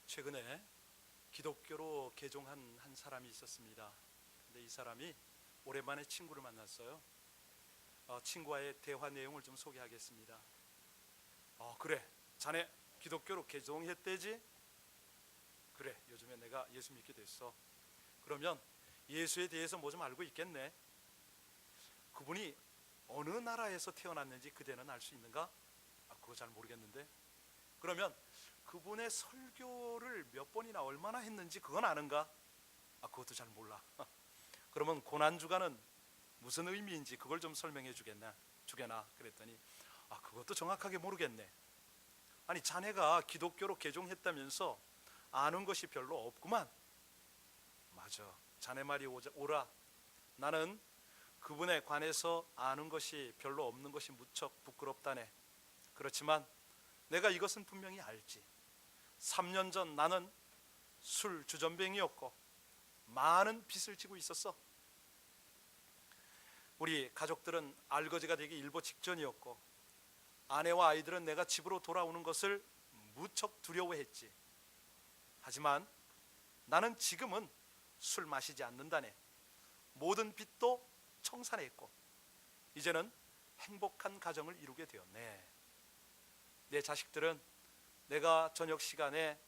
최근에 기독교로 개종한 한 사람이 있었습니다. 근데 이 사람이 오랜만에 친구를 만났어요. 친구와의 대화 내용을 좀 소개하겠습니다. 그래, 자네 기독교로 개종했대지? 그래, 요즘에 내가 예수 믿게 됐어. 그러면 예수에 대해서 뭐 좀 알고 있겠네? 그분이 어느 나라에서 태어났는지 그대는 알 수 있는가? 그거 잘 모르겠는데. 그러면 그분의 설교를 몇 번이나 얼마나 했는지 그건 아는가? 그것도 잘 몰라. 그러면 고난주간은 무슨 의미인지 그걸 좀 설명해 주게나 그랬더니 그것도 정확하게 모르겠네. 아니, 자네가 기독교로 개종했다면서 아는 것이 별로 없구만. 맞아, 자네 말이 오라. 나는 그분에 관해서 아는 것이 별로 없는 것이 무척 부끄럽다네. 그렇지만 내가 이것은 분명히 알지. 3년 전 나는 술 주전뱅이였고 많은 빚을 지고 있었어. 우리 가족들은 알거지가 되기 일보 직전이었고 아내와 아이들은 내가 집으로 돌아오는 것을 무척 두려워했지. 하지만 나는 지금은 술 마시지 않는다네. 모든 빚도 청산했고 이제는 행복한 가정을 이루게 되었네. 내 자식들은 내가 저녁 시간에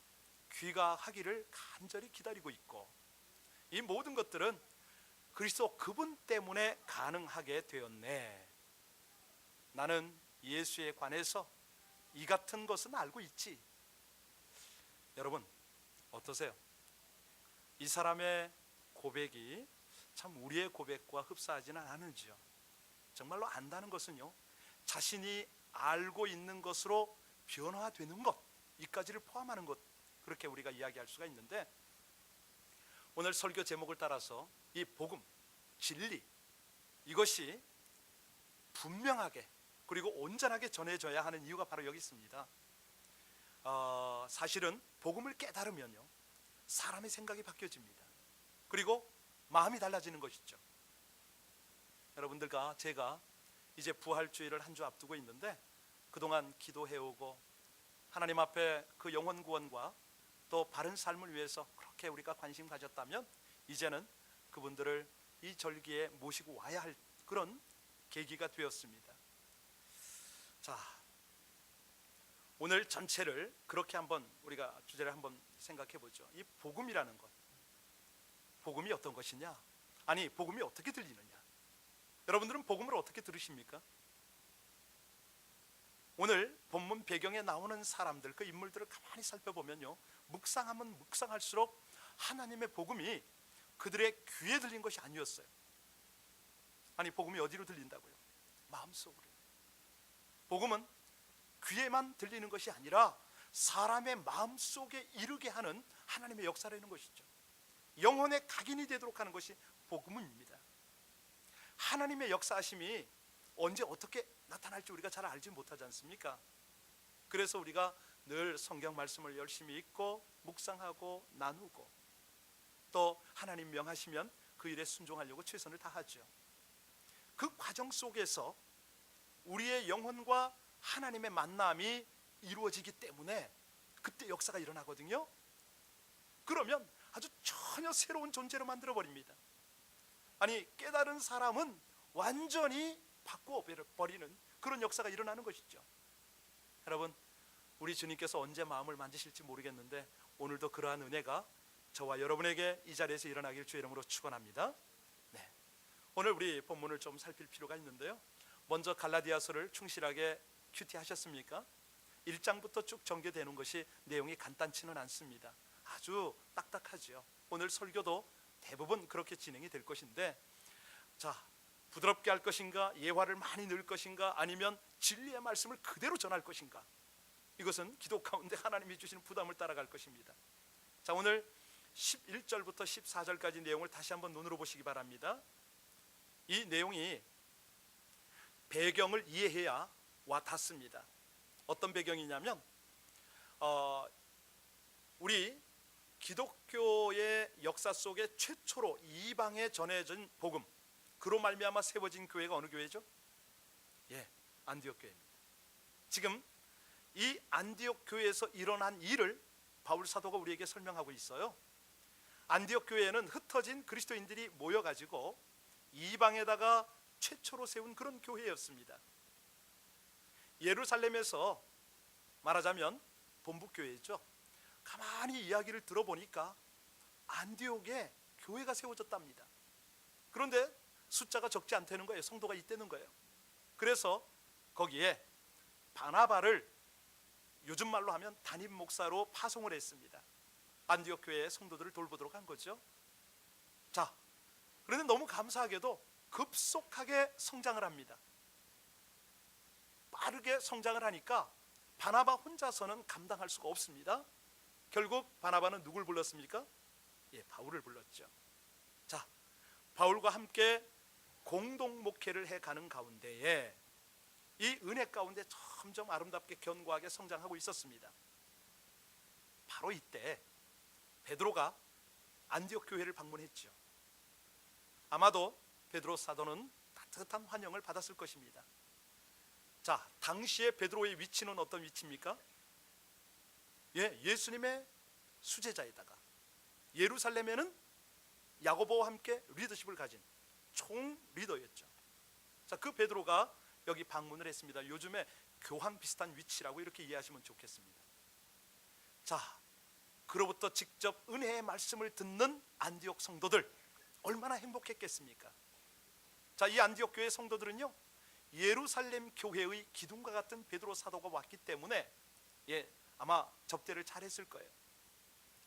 귀가하기를 간절히 기다리고 있고 이 모든 것들은 그리스도 그분 때문에 가능하게 되었네. 나는 예수에 관해서 이 같은 것은 알고 있지. 여러분 어떠세요? 이 사람의 고백이 참 우리의 고백과 흡사하지는 않은지요. 정말로 안다는 것은요, 자신이 알고 있는 것으로 변화되는 것, 이까지를 포함하는 것, 그렇게 우리가 이야기할 수가 있는데, 오늘 설교 제목을 따라서 이 복음, 진리, 이것이 분명하게 그리고 온전하게 전해져야 하는 이유가 바로 여기 있습니다. 사실은 복음을 깨달으면요, 사람의 생각이 바뀌어집니다. 그리고 마음이 달라지는 것이죠. 여러분들과 제가 이제 부활주의를 한 주 앞두고 있는데 그동안 기도해오고 하나님 앞에 그 영혼 구원과 또 바른 삶을 위해서 그렇게 우리가 관심 가졌다면 이제는 그분들을 이 절기에 모시고 와야 할 그런 계기가 되었습니다. 자, 오늘 전체를 그렇게 한번 우리가 주제를 한번 생각해 보죠. 이 복음이라는 것, 복음이 어떤 것이냐? 아니, 복음이 어떻게 들리느냐? 여러분들은 복음을 어떻게 들으십니까? 오늘 본문 배경에 나오는 사람들, 그 인물들을 가만히 살펴보면요, 묵상하면 묵상할수록 하나님의 복음이 그들의 귀에 들린 것이 아니었어요. 아니, 복음이 어디로 들린다고요? 마음속으로. 복음은 귀에만 들리는 것이 아니라 사람의 마음속에 이르게 하는 하나님의 역사라는 것이죠. 영혼의 각인이 되도록 하는 것이 복음입니다. 하나님의 역사하심이 언제 어떻게 나타날지 우리가 잘 알지 못하지 않습니까? 그래서 우리가 늘 성경 말씀을 열심히 읽고 묵상하고 나누고 또 하나님 명하시면 그 일에 순종하려고 최선을 다하죠. 그 과정 속에서 우리의 영혼과 하나님의 만남이 이루어지기 때문에 그때 역사가 일어나거든요. 그러면 아주 전혀 새로운 존재로 만들어버립니다. 아니, 깨달은 사람은 완전히 바꿔버리는 그런 역사가 일어나는 것이죠. 여러분, 우리 주님께서 언제 마음을 만지실지 모르겠는데 오늘도 그러한 은혜가 저와 여러분에게 이 자리에서 일어나길 주의 이름으로 축원합니다. 네, 오늘 우리 본문을 좀 살필 필요가 있는데요, 먼저 갈라디아서를 충실하게 큐티하셨습니까? 1장부터 쭉 전개되는 것이 내용이 간단치는 않습니다. 아주 딱딱하죠. 오늘 설교도 대부분 그렇게 진행이 될 것인데, 자, 부드럽게 할 것인가, 예화를 많이 넣을 것인가, 아니면 진리의 말씀을 그대로 전할 것인가, 이것은 기도 가운데 하나님이 주시는 부담을 따라갈 것입니다. 자, 오늘 11절부터 14절까지 내용을 다시 한번 눈으로 보시기 바랍니다. 이 내용이 배경을 이해해야 와 닿습니다. 어떤 배경이냐면 우리 기독교의 역사 속에 최초로 이방에 전해진 복음, 그로 말미암아 세워진 교회가 어느 교회죠? 안디옥 교회입니다. 지금 이 안디옥 교회에서 일어난 일을 바울 사도가 우리에게 설명하고 있어요. 안디옥 교회에는 흩어진 그리스도인들이 모여가지고 이방에다가 최초로 세운 그런 교회였습니다. 예루살렘에서 말하자면 본부교회죠. 가만히 이야기를 들어보니까 안디옥에 교회가 세워졌답니다. 그런데 숫자가 적지 않다는 거예요. 성도가 있다는 거예요. 그래서 거기에 바나바를 요즘 말로 하면 담임 목사로 파송을 했습니다. 안디옥 교회의 성도들을 돌보도록 한 거죠. 자, 그런데 너무 감사하게도 급속하게 성장을 합니다. 빠르게 성장을 하니까 바나바 혼자서는 감당할 수가 없습니다. 결국 바나바는 누굴 불렀습니까? 바울을 불렀죠. 자, 바울과 함께 공동 목회를 해가는 가운데에 이 은혜 가운데 점점 아름답게 견고하게 성장하고 있었습니다. 바로 이때 베드로가 안디옥 교회를 방문했죠. 아마도 베드로 사도는 따뜻한 환영을 받았을 것입니다. 자, 당시에 베드로의 위치는 어떤 위치입니까? 예수님의 수제자에다가 예루살렘에는 야고보와 함께 리더십을 가진 총 리더였죠. 자, 그 베드로가 여기 방문을 했습니다. 요즘에 교황 비슷한 위치라고 이렇게 이해하시면 좋겠습니다. 자, 그로부터 직접 은혜의 말씀을 듣는 안디옥 성도들 얼마나 행복했겠습니까? 자, 이 안디옥 교회 성도들은요, 예루살렘 교회의 기둥과 같은 베드로 사도가 왔기 때문에 아마 접대를 잘했을 거예요.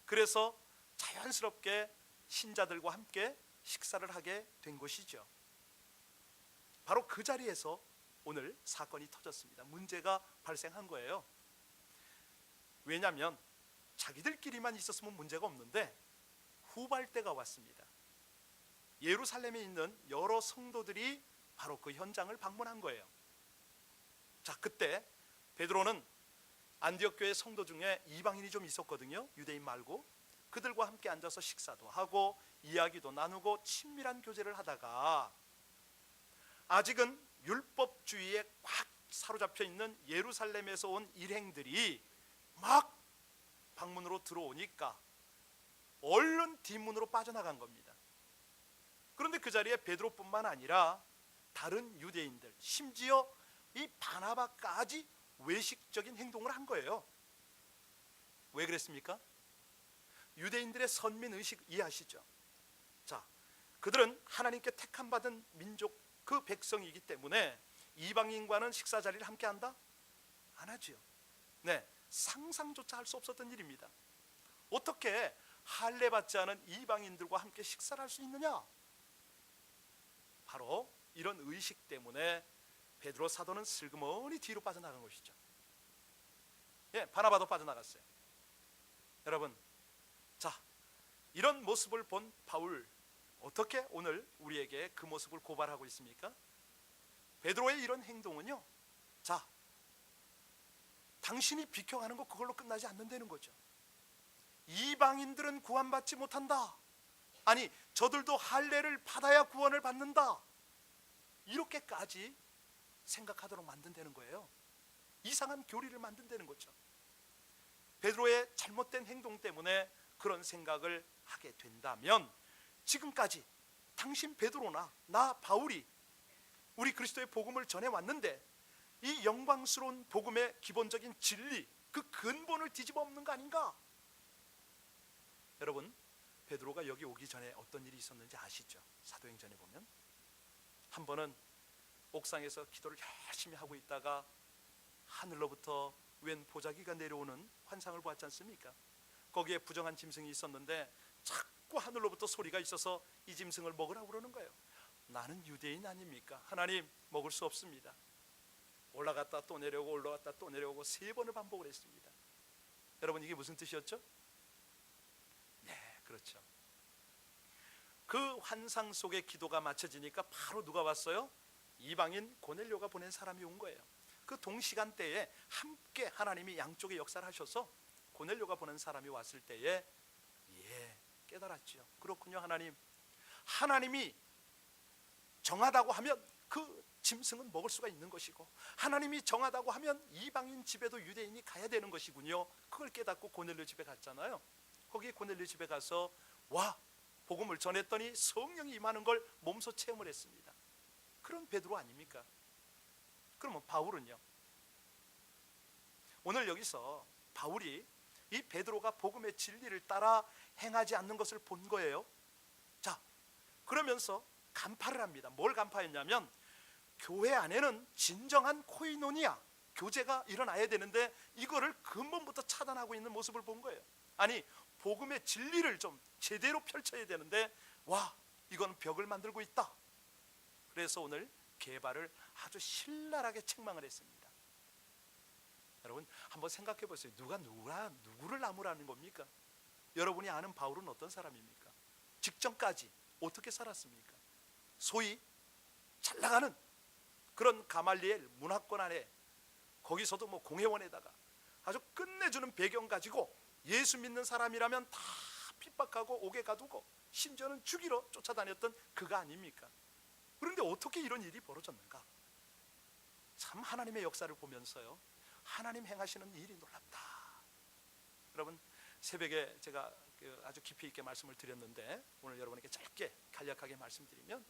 그래서 자연스럽게 신자들과 함께 식사를 하게 된 것이죠. 바로 그 자리에서 오늘 사건이 터졌습니다. 문제가 발생한 거예요. 왜냐하면 자기들끼리만 있었으면 문제가 없는데 후발대가 왔습니다. 예루살렘에 있는 여러 성도들이 바로 그 현장을 방문한 거예요. 자, 그때 베드로는 안디옥 교회 성도 중에 이방인이 좀 있었거든요. 유대인 말고. 그들과 함께 앉아서 식사도 하고 이야기도 나누고 친밀한 교제를 하다가 아직은 율법주의에 꽉 사로잡혀 있는 예루살렘에서 온 일행들이 막 방문으로 들어오니까 얼른 뒷문으로 빠져나간 겁니다. 그런데 그 자리에 베드로뿐만 아니라 다른 유대인들, 심지어 이 바나바까지 외식적인 행동을 한 거예요. 왜 그랬습니까? 유대인들의 선민의식 이해하시죠? 자, 그들은 하나님께 택함받은 민족, 그 백성이기 때문에 이방인과는 식사 자리를 함께 한다? 안 하죠. 네, 상상조차 할 수 없었던 일입니다. 어떻게 할례 받지 않은 이방인들과 함께 식사를 할 수 있느냐? 바로 이런 의식 때문에 베드로 사도는 슬그머니 뒤로 빠져나간 것이죠. 바나바도 빠져나갔어요. 여러분, 자, 이런 모습을 본 바울, 어떻게 오늘 우리에게 그 모습을 고발하고 있습니까? 베드로의 이런 행동은요, 자, 당신이 비켜가는 거 그걸로 끝나지 않는다는 거죠. 이방인들은 구원받지 못한다. 아니, 저들도 할례를 받아야 구원을 받는다. 이렇게까지 생각하도록 만든다는 거예요. 이상한 교리를 만든다는 거죠. 베드로의 잘못된 행동 때문에 그런 생각을 하게 된다면 지금까지 당신 베드로나 나 바울이 우리 그리스도의 복음을 전해왔는데 이 영광스러운 복음의 기본적인 진리, 그 근본을 뒤집어 엎는 거 아닌가? 여러분, 베드로가 여기 오기 전에 어떤 일이 있었는지 아시죠? 사도행전에 보면 한 번은 옥상에서 기도를 열심히 하고 있다가 하늘로부터 웬 보자기가 내려오는 환상을 보았지 않습니까? 거기에 부정한 짐승이 있었는데 자꾸 하늘로부터 소리가 있어서 이 짐승을 먹으라고 그러는 거예요. 나는 유대인 아닙니까? 하나님, 먹을 수 없습니다. 올라갔다 또 내려오고 올라갔다 또 내려오고 3번을 반복을 했습니다. 여러분, 이게 무슨 뜻이었죠? 네, 그렇죠. 그 환상 속의 기도가 맞춰지니까 바로 누가 왔어요? 이방인 고넬료가 보낸 사람이 온 거예요. 그 동시간대에 함께 하나님이 양쪽의 역사를 하셔서 고넬료가 보낸 사람이 왔을 때에 깨달았죠. 그렇군요. 하나님이 정하다고 하면 그 짐승은 먹을 수가 있는 것이고 하나님이 정하다고 하면 이방인 집에도 유대인이 가야 되는 것이군요. 그걸 깨닫고 고넬료 집에 갔잖아요. 거기 고넬료 집에 가서 와 복음을 전했더니 성령이 임하는 걸 몸소 체험을 했습니다. 그런 베드로 아닙니까? 그러면 바울은요? 오늘 여기서 바울이 이 베드로가 복음의 진리를 따라 행하지 않는 것을 본 거예요. 자, 그러면서 간파를 합니다. 뭘 간파했냐면 교회 안에는 진정한 코이노니아, 교제가 일어나야 되는데 이거를 근본부터 차단하고 있는 모습을 본 거예요. 아니 복음의 진리를 좀 제대로 펼쳐야 되는데 와 이건 벽을 만들고 있다. 그래서 오늘 게바를 아주 신랄하게 책망을 했습니다. 여러분 한번 생각해 보세요. 누가 누구를 나무라는 겁니까? 여러분이 아는 바울은 어떤 사람입니까? 직전까지 어떻게 살았습니까? 소위 잘 나가는 그런 가말리엘 문화권 안에 거기서도 뭐 공회원에다가 아주 끝내주는 배경 가지고 예수 믿는 사람이라면 다 핍박하고 옥에 가두고 심지어는 죽이러 쫓아다녔던 그가 아닙니까? 그런데 어떻게 이런 일이 벌어졌는가? 참 하나님의 역사를 보면서요 하나님 행하시는 일이 놀랍다. 여러분 새벽에 제가 아주 깊이 있게 말씀을 드렸는데 오늘 여러분에게 짧게 간략하게 말씀드리면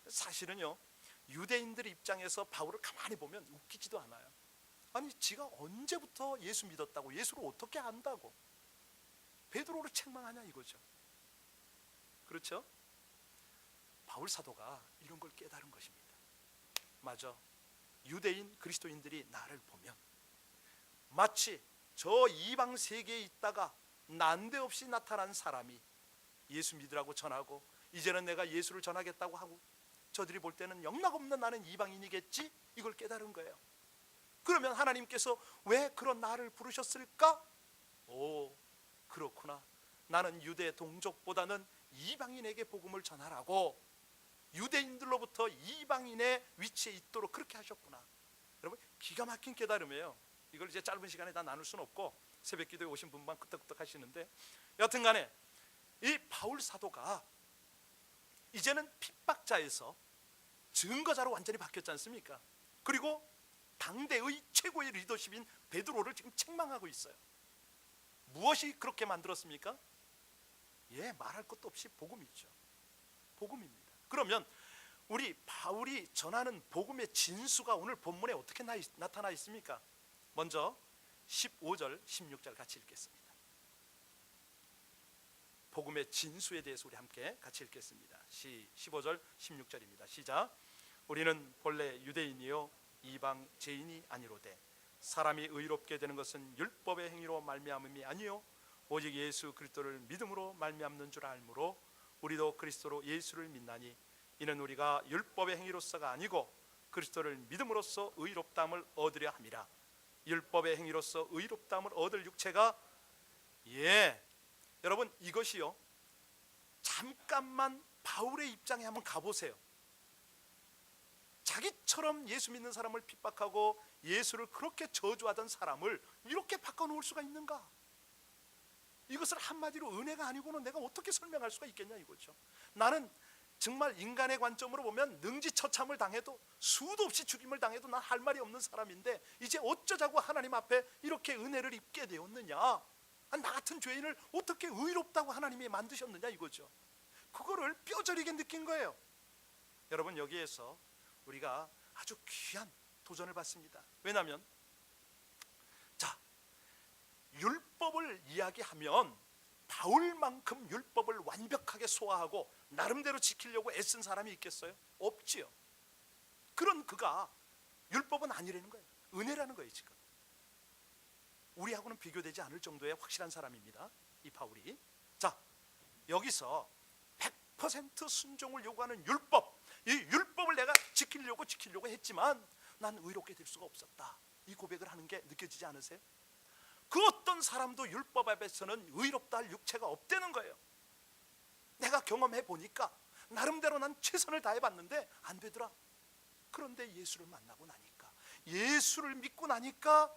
사실은요 유대인들 입장에서 바울을 가만히 보면 웃기지도 않아요. 아니 지가 언제부터 예수 믿었다고 예수를 어떻게 안다고 베드로를 책망하냐 이거죠. 그렇죠? 바울 사도가 이런 걸 깨달은 것입니다. 맞아, 유대인 그리스도인들이 나를 보면 마치 저 이방 세계에 있다가 난데없이 나타난 사람이 예수 믿으라고 전하고 이제는 내가 예수를 전하겠다고 하고 저들이 볼 때는 영락없는 나는 이방인이겠지, 이걸 깨달은 거예요. 그러면 하나님께서 왜 그런 나를 부르셨을까? 오 그렇구나, 나는 유대 동족보다는 이방인에게 복음을 전하라고 유대인들로부터 이방인의 위치에 있도록 그렇게 하셨구나. 여러분 기가 막힌 깨달음이에요. 이걸 이제 짧은 시간에 다 나눌 수는 없고 새벽 기도에 오신 분만 끄떡끄떡 하시는데 여튼 간에 이 바울 사도가 이제는 핍박자에서 증거자로 완전히 바뀌었지 않습니까? 그리고 당대의 최고의 리더십인 베드로를 지금 책망하고 있어요. 무엇이 그렇게 만들었습니까? 예, 말할 것도 없이 복음이죠. 복음입니다. 그러면 우리 바울이 전하는 복음의 진수가 오늘 본문에 어떻게 나타나 있습니까? 먼저 15절 16절 같이 읽겠습니다. 복음의 진수에 대해서 우리 함께 같이 읽겠습니다. 15절 16절입니다. 시작. 우리는 본래 유대인이요 이방 죄인이 아니로되 사람이 의롭게 되는 것은 율법의 행위로 말미암음이 아니요 오직 예수 그리스도를 믿음으로 말미암는 줄 알므로 우리도 그리스도로 예수를 믿나니 이는 우리가 율법의 행위로서가 아니고 그리스도를 믿음으로써 의롭다함을 얻으려 함이라. 율법의 행위로서 의롭다함을 얻을 육체가 여러분 이것이요 잠깐만 바울의 입장에 한번 가보세요. 자기처럼 예수 믿는 사람을 핍박하고 예수를 그렇게 저주하던 사람을 이렇게 바꿔놓을 수가 있는가? 이것을 한마디로 은혜가 아니고는 내가 어떻게 설명할 수가 있겠냐 이거죠. 나는 정말 인간의 관점으로 보면 능지처참을 당해도 수도 없이 죽임을 당해도 난 할 말이 없는 사람인데 이제 어쩌자고 하나님 앞에 이렇게 은혜를 입게 되었느냐, 나 같은 죄인을 어떻게 의롭다고 하나님이 만드셨느냐 이거죠. 그거를 뼈저리게 느낀 거예요. 여러분 여기에서 우리가 아주 귀한 도전을 받습니다. 왜냐하면 자 율법을 이야기하면 바울만큼 율법을 완벽하게 소화하고 나름대로 지키려고 애쓴 사람이 있겠어요? 없지요. 그런 그가 율법은 아니라는 거예요. 은혜라는 거예요. 지금 우리하고는 비교되지 않을 정도의 확실한 사람입니다, 이 바울이. 자 여기서 100% 순종을 요구하는 율법, 이 율법을 내가 지키려고 했지만 난 의롭게 될 수가 없었다, 이 고백을 하는 게 느껴지지 않으세요? 그 어떤 사람도 율법 앞에서는 의롭다 할 육체가 없다는 거예요. 내가 경험해 보니까 나름대로 난 최선을 다해봤는데 안 되더라. 그런데 예수를 만나고 나니까, 예수를 믿고 나니까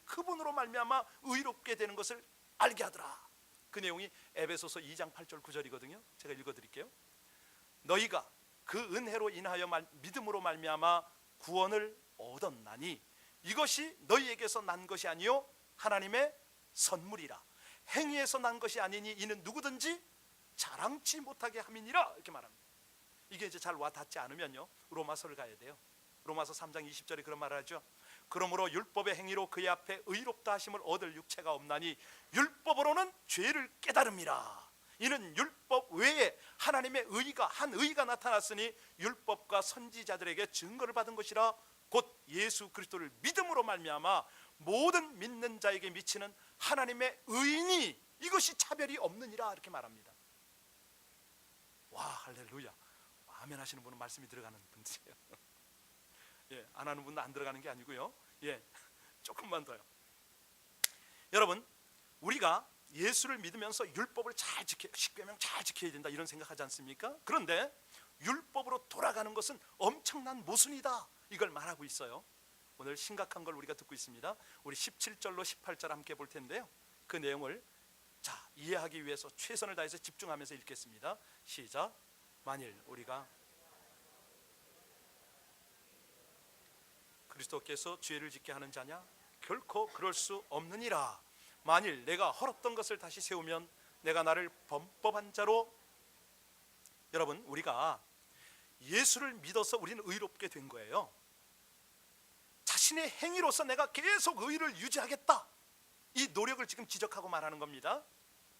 그분으로 말미암아 의롭게 되는 것을 알게 하더라. 그 내용이 에베소서 2장 8절 9절이거든요. 제가 읽어드릴게요. 너희가 그 은혜로 인하여 믿음으로 말미암아 구원을 얻었나니 이것이 너희에게서 난 것이 아니요 하나님의 선물이라. 행위에서 난 것이 아니니 이는 누구든지 자랑치 못하게 함이니라. 이렇게 말합니다. 이게 이제 잘 와닿지 않으면요 로마서를 가야 돼요. 로마서 3장 20절에 그런 말을 하죠. 그러므로 율법의 행위로 그의 앞에 의롭다 하심을 얻을 육체가 없나니 율법으로는 죄를 깨달음이라. 이는 율법 외에 하나님의 의가 한 의가 나타났으니 율법과 선지자들에게 증거를 받은 것이라. 곧 예수 그리스도를 믿음으로 말미암아 모든 믿는 자에게 미치는 하나님의 의인이 이것이 차별이 없느니라. 이렇게 말합니다. 와, 할렐루야. 아멘 하시는 분은 말씀이 들어가는 분이에요. 예, 안 하는 분은 안 들어가는 게 아니고요. 예, 조금만 더요. 여러분, 우리가 예수를 믿으면서 율법을 잘 지켜, 십계명 잘 지켜야 된다 이런 생각하지 않습니까? 그런데 율법으로 돌아가는 것은 엄청난 모순이다 이걸 말하고 있어요. 오늘 심각한 걸 우리가 듣고 있습니다. 우리 17절로 18절 함께 볼 텐데요, 그 내용을 이해하기 위해서 최선을 다해서 집중하면서 읽겠습니다. 시작. 만일 우리가 그리스도께서 죄를 짓게 하는 자냐? 결코 그럴 수 없느니라. 만일 내가 헐었던 것을 다시 세우면 내가 나를 범법한 자로. 여러분, 우리가 예수를 믿어서 우리는 의롭게 된 거예요. 자신의 행위로서 내가 계속 의를 유지하겠다, 이 노력을 지금 지적하고 말하는 겁니다.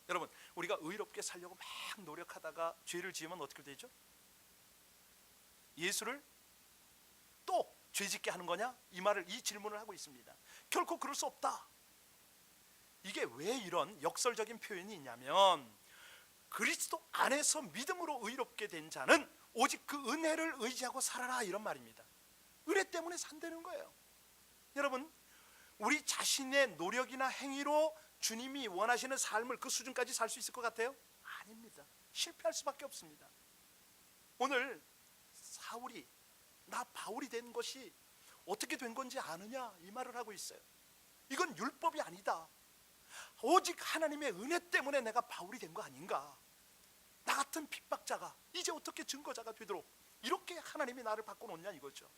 여러분, 우리가 의롭게 살려고 막 노력하다가 죄를 지으면 어떻게 되죠? 예수를 또 죄짓게 하는 거냐? 이 질문을 하고 있습니다. 결코 그럴 수 없다. 이게 왜 이런 역설적인 표현이 있냐면, 그리스도 안에서 믿음으로 의롭게 된 자는 오직 그 은혜를 의지하고 살아라 이런 말입니다. 은혜 때문에 산다는 거예요. 여러분, 우리 자신의 노력이나 행위로 주님이 원하시는 삶을 그 수준까지 살 수 있을 것 같아요? 아닙니다. 실패할 수밖에 없습니다. 오늘 사울이 나 바울이 된 것이 어떻게 된 건지 아느냐 이 말을 하고 있어요. 이건 율법이 아니다. 오직 하나님의 은혜 때문에 내가 바울이 된 거 아닌가. 나 같은 핍박자가 이제 어떻게 증거자가 되도록 이렇게 하나님이 나를 바꿔놓냐 이거죠.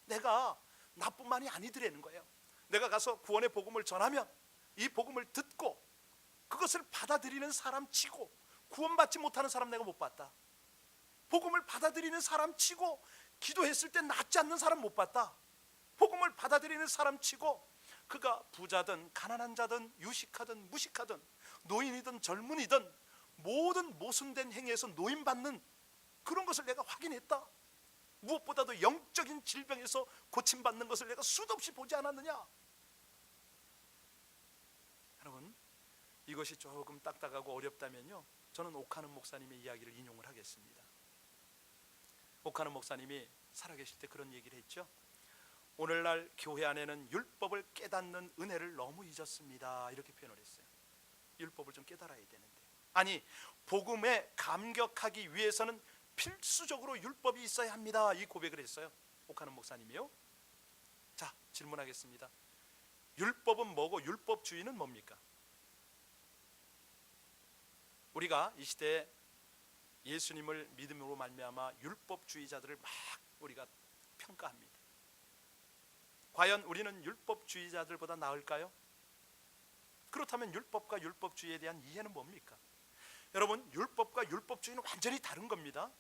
내가 나뿐만이 아니더라는 거예요. 내가 가서 구원의 복음을 전하면 이 복음을 듣고 그것을 받아들이는 사람 치고 구원받지 못하는 사람 내가 못 봤다. 복음을 받아들이는 사람 치고 기도했을 때 낫지 않는 사람 못 봤다. 복음을 받아들이는 사람 치고 그가 부자든 가난한 자든 유식하든 무식하든 노인이든 젊은이든 모든 모순된 행위에서 노임받는 그런 것을 내가 확인했다. 무엇보다도 영적인 질병에서 고침받는 것을 내가 수도 없이 보지 않았느냐. 여러분, 이것이 조금 딱딱하고 어렵다면요, 저는 오카는 목사님의 이야기를 인용을 하겠습니다. 오카는 목사님이 살아계실 때 그런 얘기를 했죠. 오늘날 교회 안에는 율법을 깨닫는 은혜를 너무 잊었습니다 이렇게 표현을 했어요. 율법을 좀 깨달아야 되는데, 아니 복음에 감격하기 위해서는 필수적으로 율법이 있어야 합니다 이 고백을 했어요, 오카는 목사님이요. 자, 질문하겠습니다. 율법은 뭐고 율법주의는 뭡니까? 우리가 이 시대에 예수님을 믿음으로 말미암아 율법주의자들을 막 우리가 평가합니다. 과연 우리는 율법주의자들보다 나을까요? 그렇다면 율법과 율법주의에 대한 이해는 뭡니까? 여러분, 율법과 율법주의는 완전히 다른 겁니다.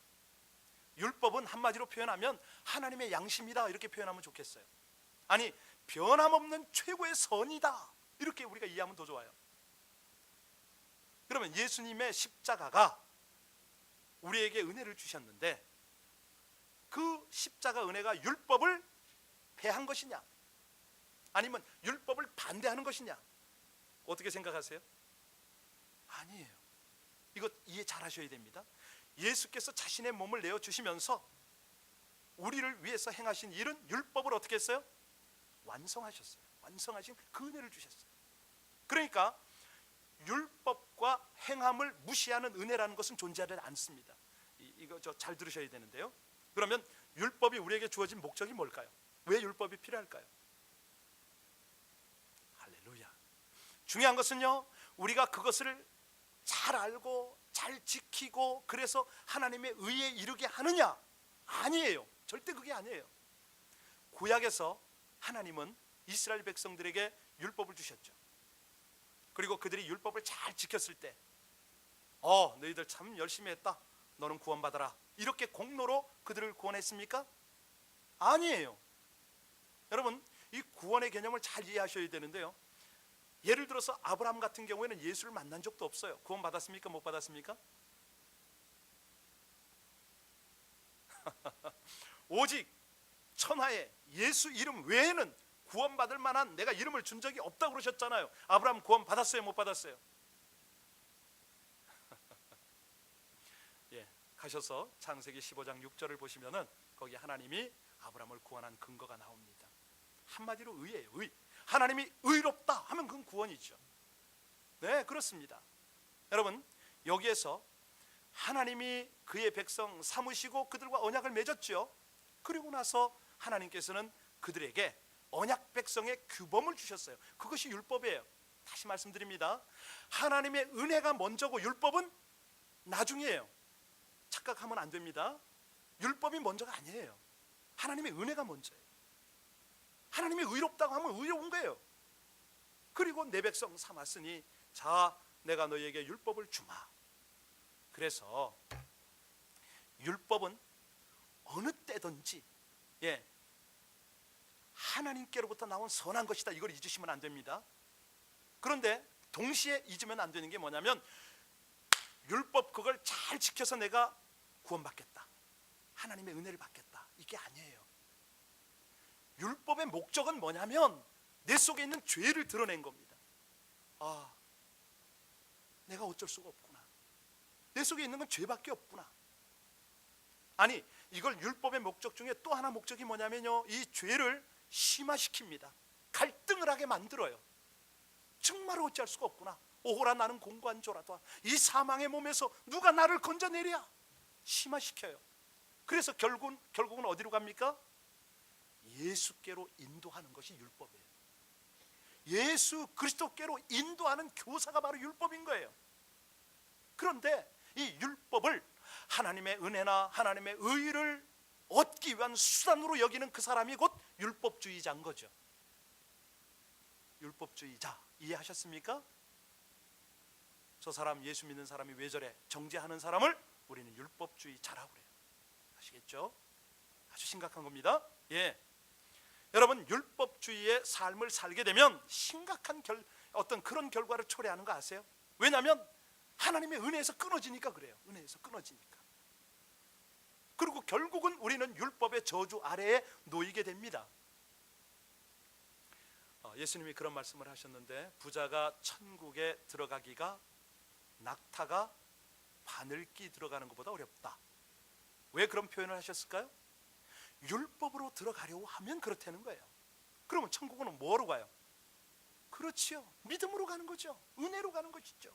율법은 한마디로 표현하면 하나님의 양심이다 이렇게 표현하면 좋겠어요. 아니, 변함없는 최고의 선이다 이렇게 우리가 이해하면 더 좋아요. 그러면 예수님의 십자가가 우리에게 은혜를 주셨는데 그 십자가 은혜가 율법을 배한 것이냐 아니면 율법을 반대하는 것이냐, 어떻게 생각하세요? 아니에요. 이거 이해 잘 하셔야 됩니다. 예수께서 자신의 몸을 내어주시면서 우리를 위해서 행하신 일은 율법을 어떻게 했어요? 완성하셨어요. 완성하신 그 은혜를 주셨어요. 그러니까 율법과 행함을 무시하는 은혜라는 것은 존재하지 않습니다. 이거 잘 들으셔야 되는데요. 그러면 율법이 우리에게 주어진 목적이 뭘까요? 왜 율법이 필요할까요? 할렐루야. 중요한 것은요, 우리가 그것을 잘 알고 잘 지키고 그래서 하나님의 의에 이르게 하느냐? 아니에요. 절대 그게 아니에요. 구약에서 하나님은 이스라엘 백성들에게 율법을 주셨죠. 그리고 그들이 율법을 잘 지켰을 때 너희들 참 열심히 했다, 너는 구원받아라, 이렇게 공로로 그들을 구원했습니까? 아니에요. 여러분, 이 구원의 개념을 잘 이해하셔야 되는데요, 예를 들어서 아브라함 같은 경우에는 예수를 만난 적도 없어요. 구원 받았습니까? 못 받았습니까? 오직 천하에 예수 이름 외에는 구원받을 만한 내가 이름을 준 적이 없다고 그러셨잖아요. 아브라함 구원 받았어요? 못 받았어요? 예, 가셔서 창세기 15장 6절을 보시면은 거기 하나님이 아브라함을 구원한 근거가 나옵니다. 한마디로 의예요. 의. 하나님이 의롭다 하면 그건 구원이죠. 네, 그렇습니다. 여러분, 여기에서 하나님이 그의 백성 삼으시고 그들과 언약을 맺었죠. 그리고 나서 하나님께서는 그들에게 언약 백성의 규범을 주셨어요. 그것이 율법이에요. 다시 말씀드립니다. 하나님의 은혜가 먼저고 율법은 나중이에요. 착각하면 안 됩니다. 율법이 먼저가 아니에요. 하나님의 은혜가 먼저예요. 하나님이 의롭다고 하면 의로운 거예요. 그리고 내 백성 삼았으니 자, 내가 너희에게 율법을 주마. 그래서 율법은 어느 때든지 하나님께로부터 나온 선한 것이다, 이걸 잊으시면 안 됩니다. 그런데 동시에 잊으면 안 되는 게 뭐냐면, 율법 그걸 잘 지켜서 내가 구원받겠다, 하나님의 은혜를 받겠다, 이게 아니에요. 율법의 목적은 뭐냐면 내 속에 있는 죄를 드러낸 겁니다. 내가 어쩔 수가 없구나, 내 속에 있는 건 죄밖에 없구나. 아니, 이걸 율법의 목적 중에 또 하나 목적이 뭐냐면요, 이 죄를 심화시킵니다. 갈등을 하게 만들어요. 정말 어찌할 수가 없구나, 오호라 나는 공고한 조라도 이 사망의 몸에서 누가 나를 건져내랴, 심화시켜요. 그래서 결국은 어디로 갑니까? 예수께로 인도하는 것이 율법이에요. 예수 그리스도께로 인도하는 교사가 바로 율법인 거예요. 그런데 이 율법을 하나님의 은혜나 하나님의 의를 얻기 위한 수단으로 여기는 그 사람이 곧 율법주의자인 거죠. 율법주의자, 이해하셨습니까? 저 사람, 예수 믿는 사람이 왜 저래, 정죄하는 사람을 우리는 율법주의자라고 그래요. 아시겠죠? 아주 심각한 겁니다. 여러분, 율법주의의 삶을 살게 되면 심각한 어떤 그런 결과를 초래하는 거 아세요? 왜냐하면 하나님의 은혜에서 끊어지니까 그래요. 은혜에서 끊어지니까. 그리고 결국은 우리는 율법의 저주 아래에 놓이게 됩니다. 예수님이 그런 말씀을 하셨는데, 부자가 천국에 들어가기가 낙타가 바늘기 들어가는 것보다 어렵다. 왜 그런 표현을 하셨을까요? 율법으로 들어가려고 하면 그렇다는 거예요. 그러면 천국은 뭐로 가요? 그렇지요, 믿음으로 가는 거죠. 은혜로 가는 것이죠.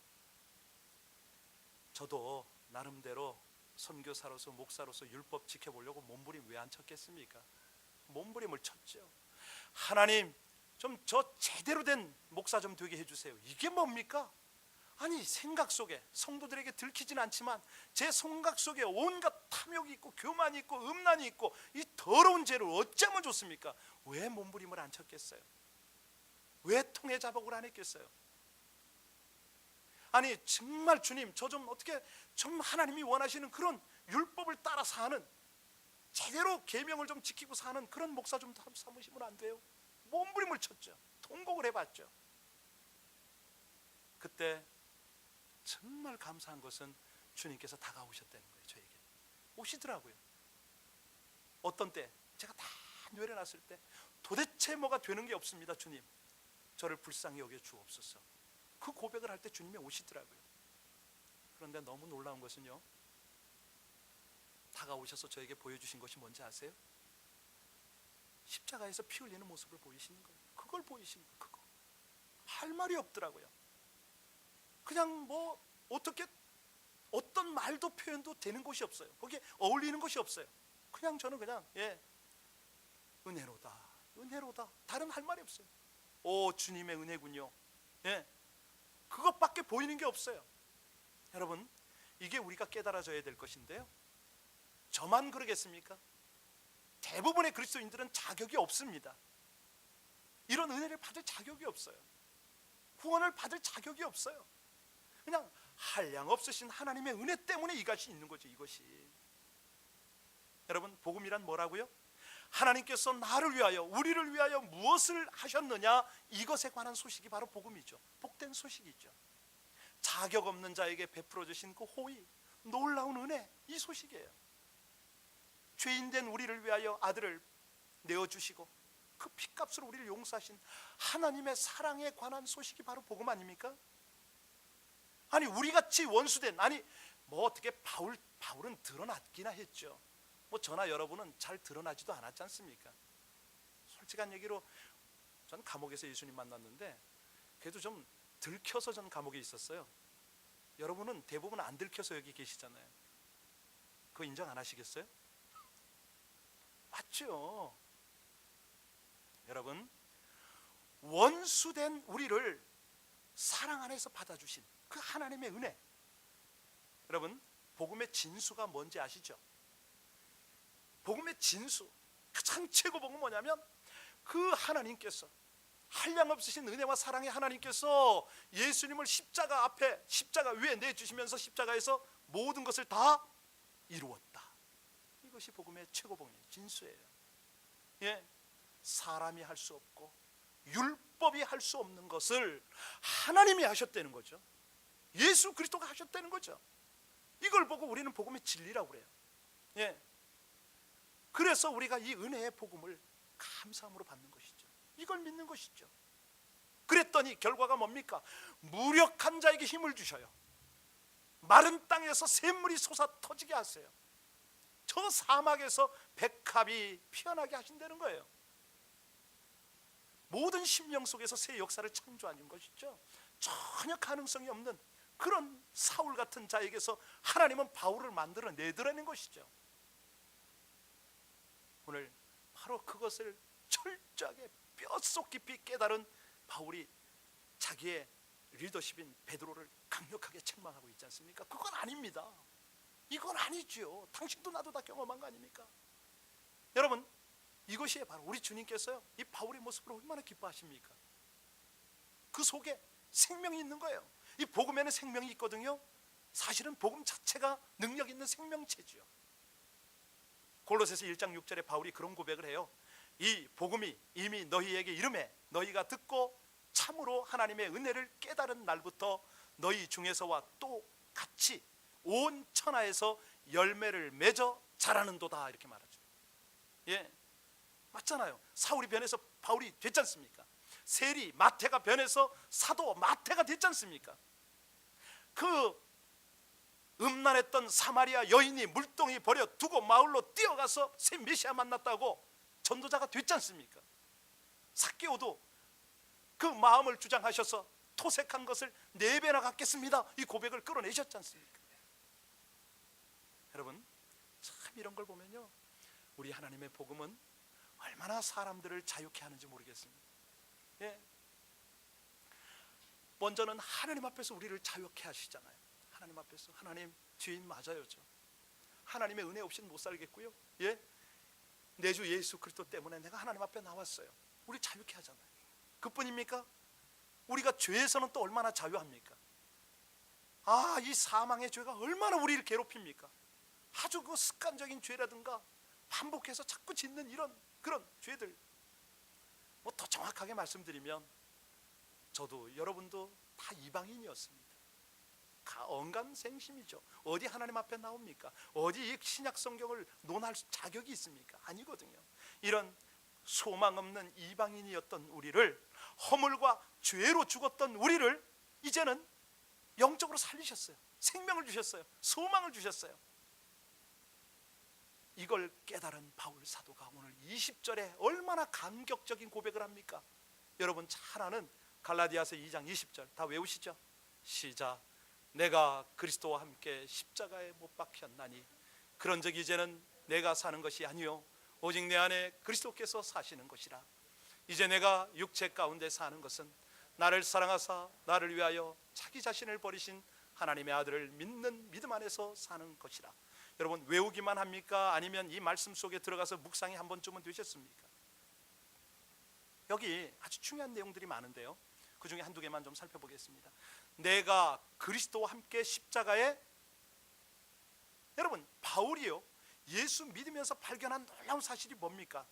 저도 나름대로 선교사로서 목사로서 율법 지켜보려고 몸부림 왜 안 쳤겠습니까? 몸부림을 쳤죠. 하나님, 좀 저 제대로 된 목사 좀 되게 해주세요. 이게 뭡니까? 아니, 생각 속에 성도들에게 들키진 않지만 제 생각 속에 온갖 탐욕이 있고 교만이 있고 음란이 있고 이 더러운 죄를 어쩌면 좋습니까? 왜 몸부림을 안 쳤겠어요? 왜 통해 자복을 안 했겠어요? 아니, 정말 주님, 저 좀 어떻게 좀 하나님이 원하시는 그런 율법을 따라 사는, 제대로 계명을 좀 지키고 사는 그런 목사 좀 삼으시면 안 돼요? 몸부림을 쳤죠. 통곡을 해봤죠. 그때 정말 감사한 것은 주님께서 다가오셨다는 거예요. 저에게 오시더라고요. 어떤 때 제가 다 내려놨을 때 도대체 뭐가 되는 게 없습니다. 주님, 저를 불쌍히 여겨 주옵소서. 그 고백을 할 때 주님이 오시더라고요. 그런데 너무 놀라운 것은요, 다가오셔서 저에게 보여주신 것이 뭔지 아세요? 십자가에서 피 흘리는 모습을 보이시는 거예요. 그걸 보이시는 거예요. 그거 할 말이 없더라고요. 그냥 뭐 어떻게 어떤 말도 표현도 되는 것이 없어요. 거기에 어울리는 것이 없어요. 그냥 저는 그냥 은혜로다, 은혜로다, 다른 할 말이 없어요. 오, 주님의 은혜군요. 그것밖에 보이는 게 없어요. 여러분, 이게 우리가 깨달아져야 될 것인데요, 저만 그러겠습니까? 대부분의 그리스도인들은 자격이 없습니다. 이런 은혜를 받을 자격이 없어요. 구원을 받을 자격이 없어요. 그냥 한량 없으신 하나님의 은혜 때문에 이것이 있는 거죠. 이것이, 여러분, 복음이란 뭐라고요? 하나님께서 나를 위하여, 우리를 위하여 무엇을 하셨느냐, 이것에 관한 소식이 바로 복음이죠. 복된 소식이죠. 자격 없는 자에게 베풀어 주신 그 호의, 놀라운 은혜, 이 소식이에요. 죄인된 우리를 위하여 아들을 내어주시고 그 핏값으로 우리를 용서하신 하나님의 사랑에 관한 소식이 바로 복음 아닙니까? 아니, 우리같이 원수된, 아니 뭐 어떻게 바울은 드러났기나 했죠. 뭐 저나 여러분은 잘 드러나지도 않았지 않습니까? 솔직한 얘기로 전 감옥에서 예수님 만났는데 그래도 좀 들켜서 전 감옥에 있었어요. 여러분은 대부분 안 들켜서 여기 계시잖아요. 그거 인정 안 하시겠어요? 맞죠? 여러분, 원수된 우리를 사랑 안에서 받아주신 그 하나님의 은혜, 여러분, 복음의 진수가 뭔지 아시죠? 복음의 진수, 가장 최고 복음은 뭐냐면 그 하나님께서, 한량 없으신 은혜와 사랑의 하나님께서 예수님을 십자가 앞에, 십자가 위에 내주시면서 십자가에서 모든 것을 다 이루었다. 이것이 복음의 최고 복음의 진수예요. 예, 사람이 할 수 없고 율법이 할 수 없는 것을 하나님이 하셨다는 거죠. 예수 그리스도가 하셨다는 거죠. 이걸 보고 우리는 복음의 진리라고 그래요. 예, 그래서 우리가 이 은혜의 복음을 감사함으로 받는 것이죠. 이걸 믿는 것이죠. 그랬더니 결과가 뭡니까? 무력한 자에게 힘을 주셔요. 마른 땅에서 샘물이 솟아 터지게 하세요. 저 사막에서 백합이 피어나게 하신다는 거예요. 모든 심령 속에서 새 역사를 창조하는 것이죠. 전혀 가능성이 없는 그런 사울 같은 자에게서 하나님은 바울을 만들어내더라는 것이죠. 오늘 바로 그것을 철저하게 뼛속 깊이 깨달은 바울이 자기의 리더십인 베드로를 강력하게 책망하고 있지 않습니까? 그건 아닙니다. 이건 아니죠. 당신도 나도 다 경험한 거 아닙니까? 여러분, 이것이 바로 우리 주님께서요, 이 바울의 모습을 얼마나 기뻐하십니까? 그 속에 생명이 있는 거예요. 이 복음에는 생명이 있거든요. 사실은 복음 자체가 능력 있는 생명체지요. 골로새서 1장 6절에 바울이 그런 고백을 해요. 이 복음이 이미 너희에게 이르매 너희가 듣고 참으로 하나님의 은혜를 깨달은 날부터 너희 중에서와 또 같이 온 천하에서 열매를 맺어 자라는도다, 이렇게 말하죠. 예, 맞잖아요. 사울이 변해서 바울이 됐지 않습니까? 세리 마태가 변해서 사도 마태가 됐지 않습니까? 그 음란했던 사마리아 여인이 물동이 버려 두고 마을로 뛰어가서 새 메시아 만났다고 전도자가 됐지 않습니까? 삭개오도 그 마음을 주장하셔서 토색한 것을 4배나 갚겠습니다, 이 고백을 끌어내셨지 않습니까? 여러분, 참 이런 걸 보면요, 우리 하나님의 복음은 얼마나 사람들을 자유케 하는지 모르겠습니다. 예, 먼저는 하나님 앞에서 우리를 자유케 하시잖아요. 하나님 앞에서, 하나님 죄인 맞아요, 저 하나님의 은혜 없이는 못 살겠고요. 예, 내 주 예수 그리스도 때문에 내가 하나님 앞에 나왔어요. 우리 자유케 하잖아요. 그뿐입니까? 우리가 죄에서는 또 얼마나 자유합니까? 아, 이 사망의 죄가 얼마나 우리를 괴롭힙니까? 아주 그 습관적인 죄라든가 반복해서 자꾸 짓는 이런 그런 죄들, 뭐 더 정확하게 말씀드리면 저도 여러분도 다 이방인이었습니다. 언감생심이죠. 어디 하나님 앞에 나옵니까? 어디 이 신약 성경을 논할 자격이 있습니까? 아니거든요. 이런 소망 없는 이방인이었던 우리를, 허물과 죄로 죽었던 우리를 이제는 영적으로 살리셨어요. 생명을 주셨어요. 소망을 주셨어요. 이걸 깨달은 바울 사도가 오늘 20절에 얼마나 감격적인 고백을 합니까? 여러분 잘 아는 갈라디아서 2장 20절 다 외우시죠? 시작. 내가 그리스도와 함께 십자가에 못 박혔나니 그런즉 이제는 내가 사는 것이 아니요 오직 내 안에 그리스도께서 사시는 것이라. 이제 내가 육체 가운데 사는 것은 나를 사랑하사 나를 위하여 자기 자신을 버리신 하나님의 아들을 믿는 믿음 안에서 사는 것이라. 여러분, 외우기만 합니까? 아니면 이 말씀 속에 들어가서 묵상이 한 번쯤은 되셨습니까? 여기 아주 중요한 내용들이 많은데요, 그 중에 한두 개만 좀 살펴보겠습니다. 내가 그리스도와 함께 십자가에, 여러분, 바울이요, 예수 믿으면서 발견한 놀라운 사실이 뭡니까?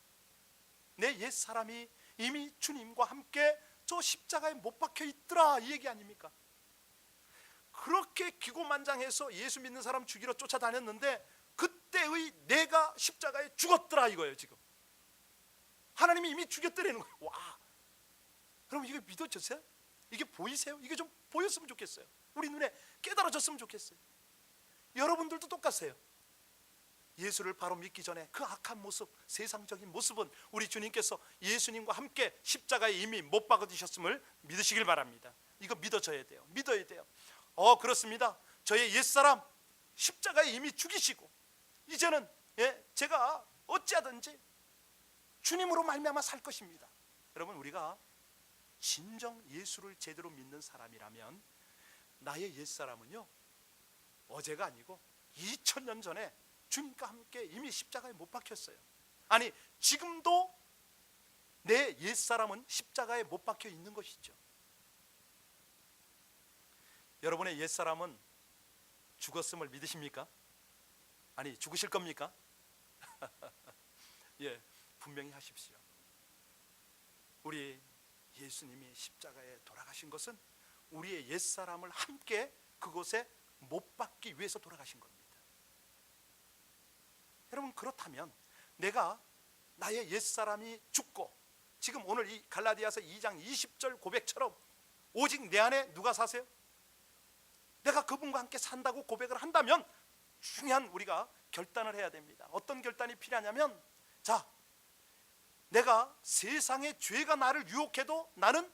내 옛사람이 이미 주님과 함께 저 십자가에 못 박혀 있더라, 이 얘기 아닙니까? 그렇게 기고만장해서 예수 믿는 사람 죽이러 쫓아다녔는데 그때의 내가 십자가에 죽었더라, 이거예요. 지금 하나님이 이미 죽였더라는 거예요. 와, 여러분, 이게 믿어졌어요? 이게 보이세요? 이게 좀 보였으면 좋겠어요. 우리 눈에 깨달아졌으면 좋겠어요. 여러분들도 똑같아요. 예수를 바로 믿기 전에 그 악한 모습, 세상적인 모습은 우리 주님께서 예수님과 함께 십자가에 이미 못 박으셨음을 믿으시길 바랍니다. 이거 믿어져야 돼요. 믿어야 돼요. 그렇습니다. 저의 옛사람 십자가에 이미 죽이시고 이제는 제가 어찌하든지 주님으로 말미암아 살 것입니다. 여러분, 우리가 진정 예수를 제대로 믿는 사람이라면 나의 옛사람은요, 어제가 아니고 2000년 전에 주님과 함께 이미 십자가에 못 박혔어요. 아니, 지금도 내 옛사람은 십자가에 못 박혀 있는 것이죠. 여러분의 옛사람은 죽었음을 믿으십니까? 아니, 죽으실 겁니까? 예, 분명히 하십시오. 우리 예수님이 십자가에 돌아가신 것은 우리의 옛사람을 함께 그곳에 못 박기 위해서 돌아가신 겁니다. 여러분, 그렇다면 내가 나의 옛사람이 죽고 지금 오늘 이 갈라디아서 2장 20절 고백처럼 오직 내 안에 누가 사세요? 내가 그분과 함께 산다고 고백을 한다면 중요한 우리가 결단을 해야 됩니다. 어떤 결단이 필요하냐면, 자, 내가 세상의 죄가 나를 유혹해도 나는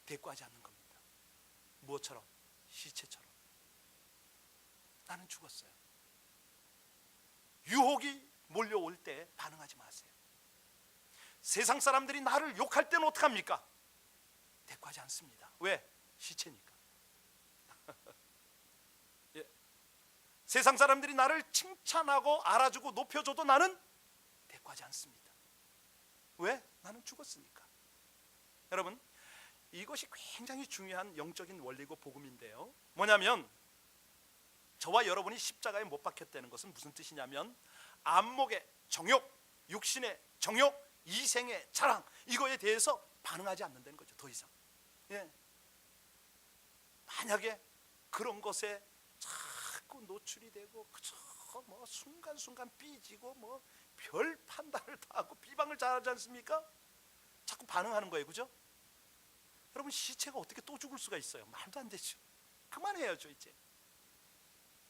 대꾸하지 않는 겁니다. 무엇처럼? 시체처럼. 나는 죽었어요. 유혹이 몰려올 때 반응하지 마세요. 세상 사람들이 나를 욕할 때는 어떡합니까? 대꾸하지 않습니다. 왜? 시체니까. 예. 세상 사람들이 나를 칭찬하고 알아주고 높여줘도 나는 대꾸하지 않습니다. 왜? 나는 죽었으니까. 여러분, 이것이 굉장히 중요한 영적인 원리고 복음인데요, 뭐냐면 저와 여러분이 십자가에 못 박혔다는 것은 무슨 뜻이냐면 안목의 정욕, 육신의 정욕, 이생의 자랑, 이거에 대해서 반응하지 않는다는 거죠. 더 이상. 예. 만약에 그런 것에 자꾸 노출이 되고 그저 뭐 순간순간 삐지고 뭐 별 판단을 다 하고 비방을 잘하지 않습니까? 자꾸 반응하는 거예요. 그죠? 여러분, 시체가 어떻게 또 죽을 수가 있어요? 말도 안 되죠. 그만해야죠 이제.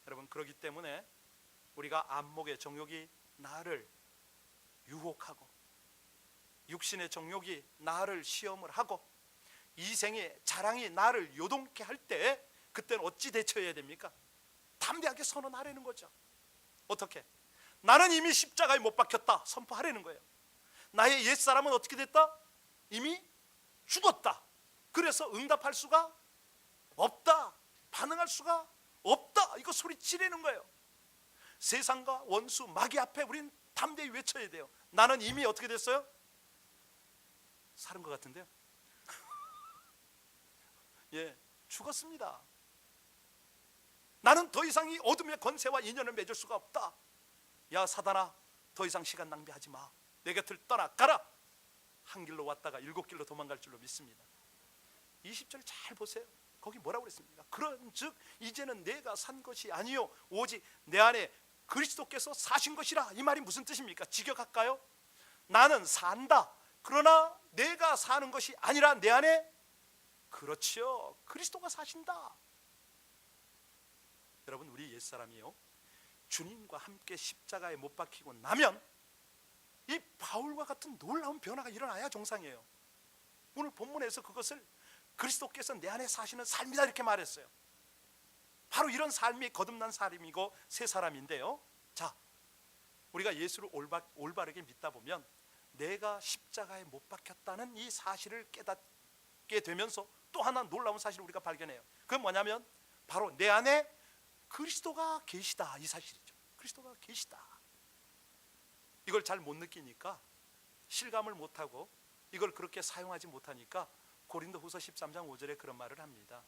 여러분, 그렇기 때문에 우리가 안목의 정욕이 나를 유혹하고 육신의 정욕이 나를 시험을 하고 이생의 자랑이 나를 요동케 할 때 그때는 어찌 대처해야 됩니까? 담대하게 선언하라는 거죠. 어떻게? 나는 이미 십자가에 못 박혔다 선포하라는 거예요. 나의 옛사람은 어떻게 됐다? 이미 죽었다. 그래서 응답할 수가 없다, 반응할 수가 없다, 이거 소리치라는 거예요. 세상과 원수 마귀 앞에 우린 담대히 외쳐야 돼요. 나는 이미 어떻게 됐어요? 사는 것 같은데요. 예, 죽었습니다. 나는 더 이상 이 어둠의 권세와 인연을 맺을 수가 없다. 야 사단아, 더 이상 시간 낭비하지 마. 내 곁을 떠나가라. 한 길로 왔다가 7길로 도망갈 줄로 믿습니다. 20절 잘 보세요. 거기 뭐라고 그랬습니까? 그런즉 이제는 내가 산 것이 아니요 오직 내 안에 그리스도께서 사신 것이라. 이 말이 무슨 뜻입니까? 직역할까요? 나는 산다. 그러나 내가 사는 것이 아니라 내 안에, 그렇지요, 그리스도가 사신다. 여러분, 우리 옛사람이요, 주님과 함께 십자가에 못 박히고 나면 이 바울과 같은 놀라운 변화가 일어나야 정상이에요. 오늘 본문에서 그것을 그리스도께서 내 안에 사시는 삶이다 이렇게 말했어요. 바로 이런 삶이 거듭난 삶이고 새 사람인데요, 자, 우리가 예수를 올바르게 믿다 보면 내가 십자가에 못 박혔다는 이 사실을 깨닫게 되면서 또 하나 놀라운 사실을 우리가 발견해요. 그건 뭐냐면 바로 내 안에 그리스도가 계시다, 이 사실이죠. 그리스도가 계시다. 이걸 잘 못 느끼니까, 실감을 못하고 이걸 그렇게 사용하지 못하니까 고린도후서 13장 5절에 그런 말을 합니다.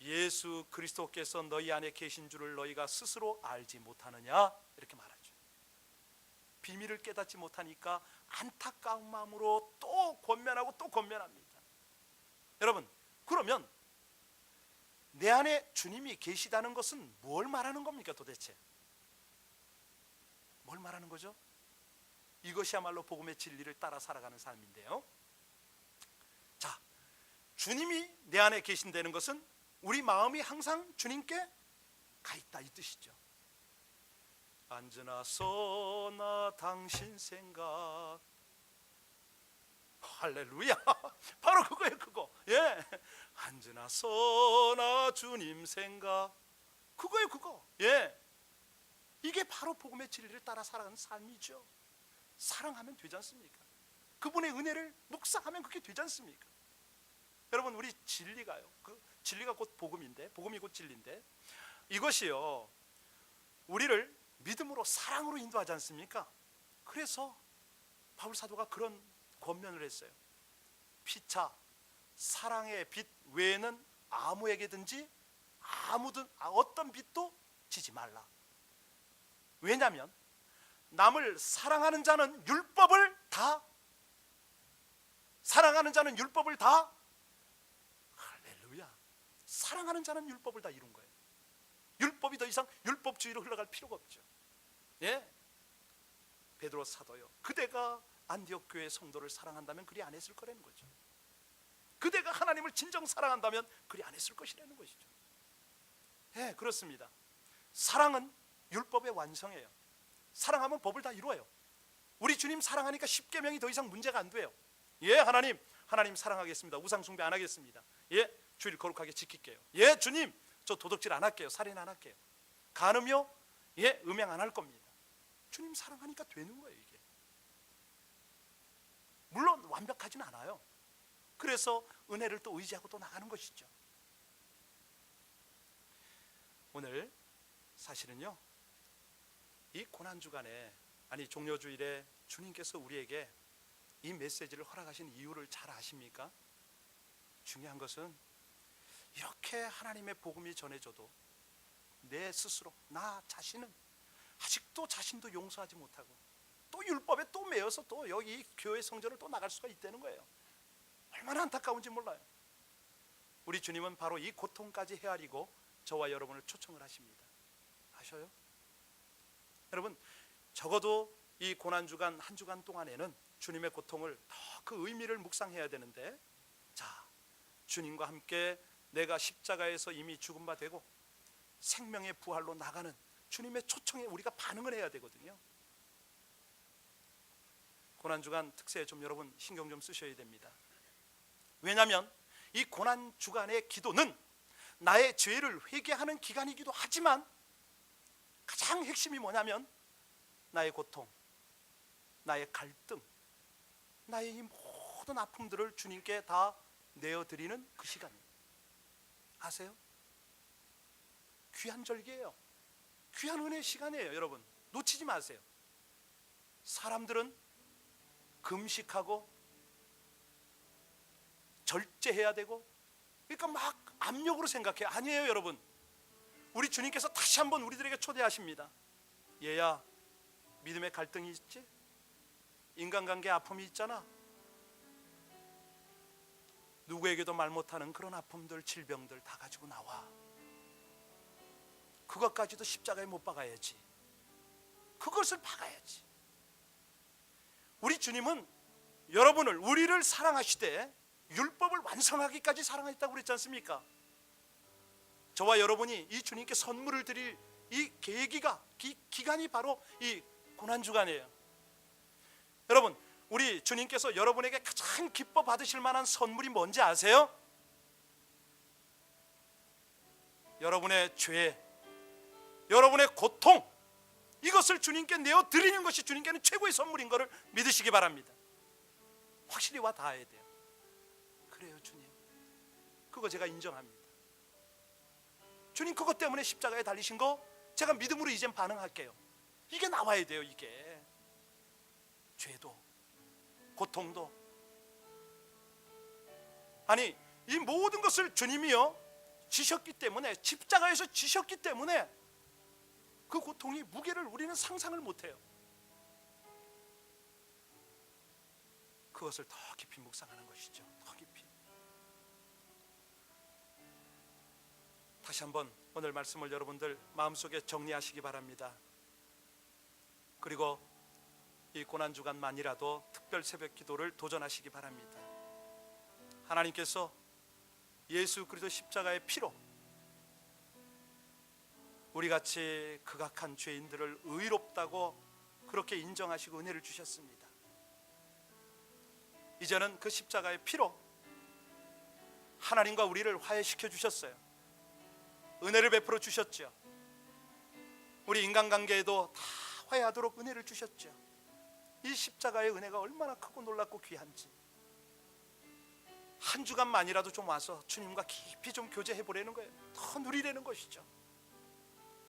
예수 그리스도께서 너희 안에 계신 줄을 너희가 스스로 알지 못하느냐, 이렇게 말하죠. 비밀을 깨닫지 못하니까 안타까운 마음으로 또 권면하고 또 권면합니다. 여러분, 그러면 내 안에 주님이 계시다는 것은 뭘 말하는 겁니까 도대체? 뭘 말하는 거죠? 이것이야말로 복음의 진리를 따라 살아가는 삶인데요. 자, 주님이 내 안에 계신다는 것은 우리 마음이 항상 주님께 가 있다, 이 뜻이죠. 언제나 서나 당신 생각. 할렐루야. 바로 그거예요, 그거. 예, 언제나 서나 주님 생각. 그거예요, 그거. 예, 이게 바로 복음의 진리를 따라 살아가는 삶이죠. 사랑하면 되지 않습니까? 그분의 은혜를 묵상하면 그게 되지 않습니까? 여러분, 우리 진리가요, 그 진리가 곧 복음인데, 복음이 곧 진리인데, 이것이요 우리를 믿음으로 사랑으로 인도하지 않습니까? 그래서 바울 사도가 그런 권면을 했어요. 피차 사랑의 빛 외에는 아무에게든지 어떤 빛도 지지 말라. 왜냐하면 남을 사랑하는 자는 율법을 다 할렐루야, 사랑하는 자는 율법을 다 이룬 거예요. 율법이 더 이상 율법주의로 흘러갈 필요가 없죠. 예, 베드로 사도요, 그대가 안디옥 교회 성도를 사랑한다면 그리 안 했을 거라는 거죠. 그대가 하나님을 진정 사랑한다면 그리 안 했을 것이라는 것이죠. 예, 그렇습니다. 사랑은 율법의 완성이에요. 사랑하면 법을 다 이루어요. 우리 주님 사랑하니까 십계명이 더 이상 문제가 안 돼요. 예, 하나님 사랑하겠습니다. 우상 숭배 안 하겠습니다. 예, 주일 거룩하게 지킬게요. 예, 주님 저 도둑질 안 할게요. 살인 안 할게요. 간음요, 예, 음행 안 할 겁니다. 주님 사랑하니까 되는 거예요, 이게. 물론 완벽하진 않아요. 그래서 은혜를 또 의지하고 또 나가는 것이죠. 오늘 사실은요, 이 고난주간에, 아니 종려주일에 주님께서 우리에게 이 메시지를 허락하신 이유를 잘 아십니까? 중요한 것은 이렇게 하나님의 복음이 전해져도 내 스스로, 나 자신은 아직도 자신도 용서하지 못하고 또 율법에 또 매여서 또 여기 교회 성전을 또 나갈 수가 있다는 거예요. 얼마나 안타까운지 몰라요. 우리 주님은 바로 이 고통까지 헤아리고 저와 여러분을 초청을 하십니다. 아셔요? 여러분, 적어도 이 고난주간 한 주간 동안에는 주님의 고통을 더 그 의미를 묵상해야 되는데, 자, 주님과 함께 내가 십자가에서 이미 죽은 바 되고 생명의 부활로 나가는 주님의 초청에 우리가 반응을 해야 되거든요. 고난주간 특세 좀 여러분 신경 좀 쓰셔야 됩니다. 왜냐하면 이 고난주간의 기도는 나의 죄를 회개하는 기간이기도 하지만 가장 핵심이 뭐냐면 나의 고통, 나의 갈등, 나의 이 모든 아픔들을 주님께 다 내어드리는 그 시간이에요. 아세요? 귀한 절기예요. 귀한 은혜의 시간이에요. 여러분 놓치지 마세요. 사람들은 금식하고 절제해야 되고, 그러니까 막 압력으로 생각해요. 아니에요, 여러분. 우리 주님께서 다시 한번 우리들에게 초대하십니다. 얘야, 믿음의 갈등이 있지? 인간관계 아픔이 있잖아. 누구에게도 말 못하는 그런 아픔들, 질병들 다 가지고 나와. 그것까지도 십자가에 못 박아야지. 그것을 박아야지. 우리 주님은 우리를 사랑하시되 율법을 완성하기까지 사랑하셨다고 그랬지 않습니까? 저와 여러분이 이 주님께 선물을 드릴 이 계기가, 기간이 바로 이 고난주간이에요. 여러분, 우리 주님께서 여러분에게 가장 기뻐 받으실 만한 선물이 뭔지 아세요? 여러분의 죄, 여러분의 고통, 이것을 주님께 내어드리는 것이 주님께는 최고의 선물인 것을 믿으시기 바랍니다. 확실히 와 닿아야 돼요. 그래요, 주님, 그거 제가 인정합니다. 주님 그것 때문에 십자가에 달리신 거 제가 믿음으로 이젠 반응할게요. 이게 나와야 돼요. 이게 죄도 고통도, 아니 이 모든 것을 주님이요 지셨기 때문에, 십자가에서 지셨기 때문에 그 고통이 무게를 우리는 상상을 못해요. 그것을 더 깊이 묵상하는 것이죠. 더 깊이. 다시 한번 오늘 말씀을 여러분들 마음속에 정리하시기 바랍니다. 그리고 이 고난주간만이라도 특별 새벽 기도를 도전하시기 바랍니다. 하나님께서 예수 그리스도 십자가의 피로 우리같이 극악한 죄인들을 의롭다고 그렇게 인정하시고 은혜를 주셨습니다. 이제는 그 십자가의 피로 하나님과 우리를 화해시켜 주셨어요. 은혜를 베풀어 주셨죠. 우리 인간관계에도 다 화해하도록 은혜를 주셨죠. 이 십자가의 은혜가 얼마나 크고 놀랍고 귀한지, 한 주간만이라도 좀 와서 주님과 깊이 좀 교제해 보려는 거예요. 더 누리려는 것이죠.